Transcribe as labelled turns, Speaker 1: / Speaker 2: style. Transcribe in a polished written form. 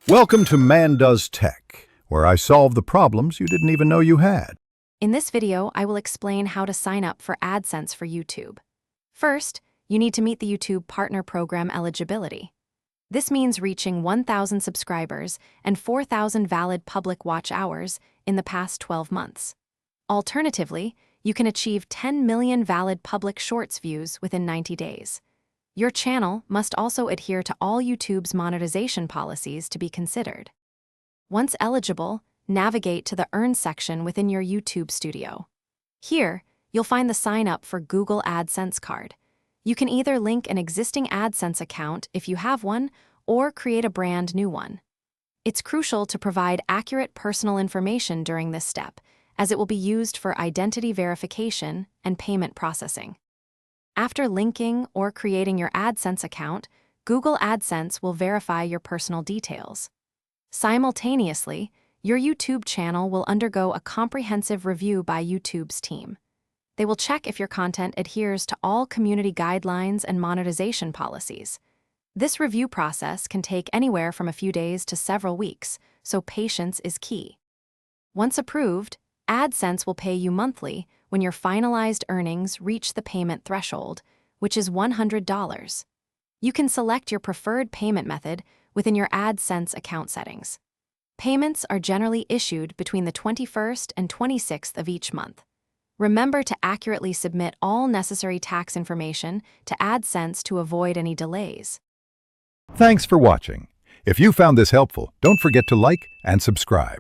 Speaker 1: Welcome to Man Does Tech, where I solve the problems you didn't even know you had.
Speaker 2: In this video, I will explain how to sign up for AdSense for YouTube. First, you need to meet the YouTube Partner Program eligibility. This means reaching 1,000 subscribers and 4,000 valid public watch hours in the past 12 months. Alternatively, you can achieve 10 million valid public Shorts views within 90 days. Your channel must also adhere to all YouTube's monetization policies to be considered. Once eligible, navigate to the Earn section within your YouTube studio. Here, you'll find the Sign Up for Google AdSense card. You can either link an existing AdSense account if you have one, or create a brand new one. It's crucial to provide accurate personal information during this step, as it will be used for identity verification and payment processing. After linking or creating your AdSense account, Google AdSense will verify your personal details. Simultaneously, your YouTube channel will undergo a comprehensive review by YouTube's team. They will check if your content adheres to all community guidelines and monetization policies. This review process can take anywhere from a few days to several weeks, so patience is key. Once approved, AdSense will pay you monthly when your finalized earnings reach the payment threshold, which is $100. You can select your preferred payment method within your AdSense account settings. Payments are generally issued between the 21st and 26th of each month. Remember to accurately submit all necessary tax information to AdSense to avoid any delays.
Speaker 1: Thanks for watching. If you found this helpful, don't forget to like and subscribe.